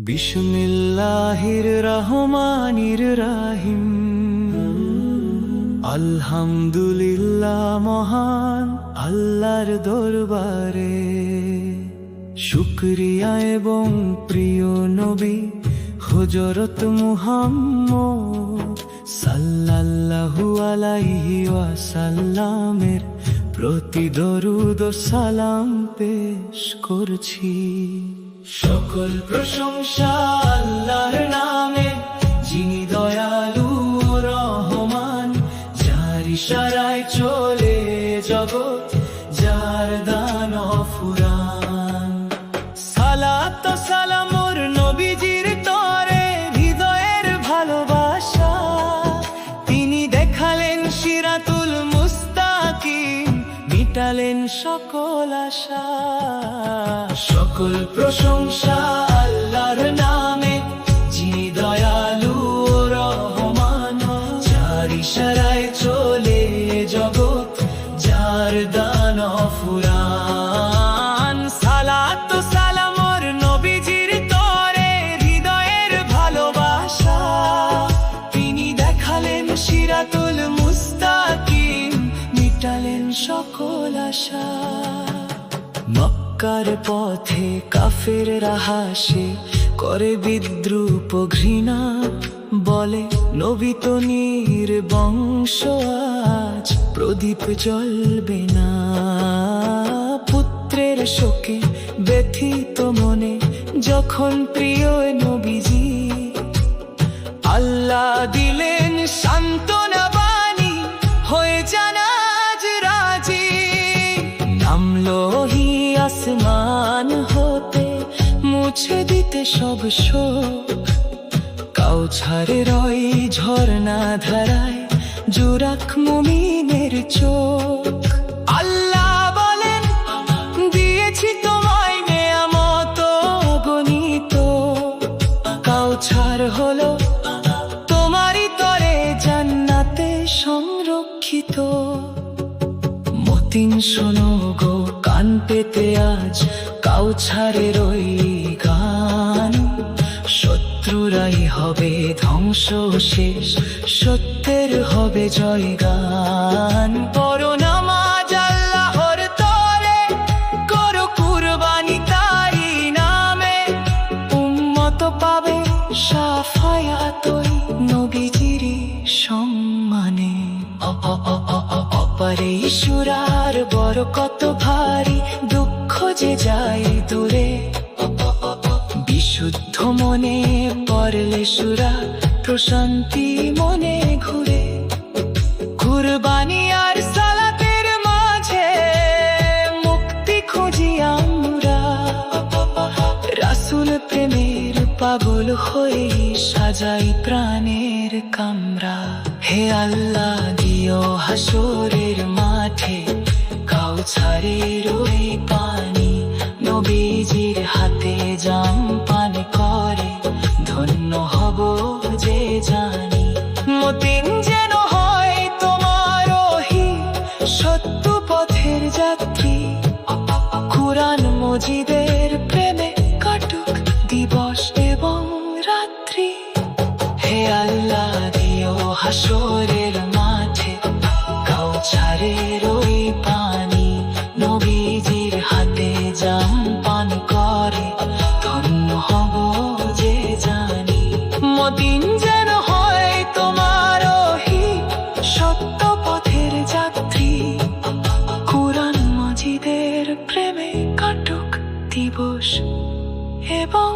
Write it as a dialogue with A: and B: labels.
A: বিসমিল্লাহির রহমানির রহিম। আলহামদুলিল্লাহ, মহান আল্লাহর দরবারে শুকরিয়া এবং প্রিয় নবী হযরত মুহাম্মদ সাল্লাল্লাহু আলাইহি ওয়াসাল্লামের প্রতি দরুদ ও সালাম পেশ করছি। সকল প্রশংসা আল্লাহর নামে, যিনি দয়ালু ও রহমান, যার ইশারায় চলে জগৎ, যার দান অফুরান। সালাত ও সালাম ওর নবীজির তরে, হৃদয়ের ভালোবাসা। তিনি দেখালেন সিরাতুল মুস্তাকিম, মিটালেন সকল আশা। সকল প্রশংসা আল্লাহর নামে, যিনি দয়ালু ও রহমান, যার ইশারায় চলে জগৎ, যার দান অফুরান। সালাত ও সালাম ওর নবীজির তরে, হৃদয়ের ভালোবাসা। তিনি দেখালেন সিরাতুল মুস্তাকিম, মিটালেন সকল আশা। মক্কার পথে কাফেররা হাসে, করে বিদ্রুপ ঘৃণা, বলে নবী তো নির্বংশ, আজ প্রদীপ জ্বলবে না। পুত্রের শোকে ব্যথিত মনে, যখন প্রিয় নবীজি আল্লাহ দিলেন সান্ত্বনা বাণী, হয়ে যান আজ রাজি। নামলো আসমান হতে, মুছে দিতে সব শোক। কাউছারের ওই ঝর্ণা ধারায়, জুরাক মুমিনের চোখ। আল্লাহ বলেন, দিয়েছি তোমায় নেয়ামত অগণিত। কাউছার হলো তোমারই তরে, জান্নাতে সংরক্ষিত। মতিন শোনো গো, কান পেতে আজ কাউছারের ওই গান। শত্রুরাই হবে ধ্বংস শেষ, সত্যের হবে জয়গান। পড়ো নামাজ আল্লাহর তরে, করো কুরবানি তারই নামে। উম্মত পাবে শাফায়াত ওই নবীজিরই সম্মানে। অপারে সুরার বড় কত ভারী, দুঃখ যে যায় দূরে। বিশুদ্ধ মনে পড়লে সুরা, প্রশান্তি মনে ঘুরে। কুরবানি আর সালাতের মাঝে, মুক্তি খুঁজি আমরা। রাসূল প্রেমের পাগল হয়ে, সাজাই প্রাণের কামরা। হে আল্লাহ, দিও হাসরের মাঠে কাউছারের ওই পানি। নবীজির হাতে জাম পান করে, ধন্য হব যে জানি। মতিন যেন হয় তোমার ওহি, সত্য পথের যাত্রী। কুরআন মজিদের প্রেমে কাটুক দিবস এবং রাত্রি। হে আল্লাহ, দিও হাসরের মাঠে কাউছারের ওই পানি। নবীজির হাতে জাম পান করে, ধন্য হব যে জানি। মদিন যেন হয় তোমার ওহি, সত্য পথের যাত্রী। কুরআন মজিদের প্রেমে কাটুক দিবস এবং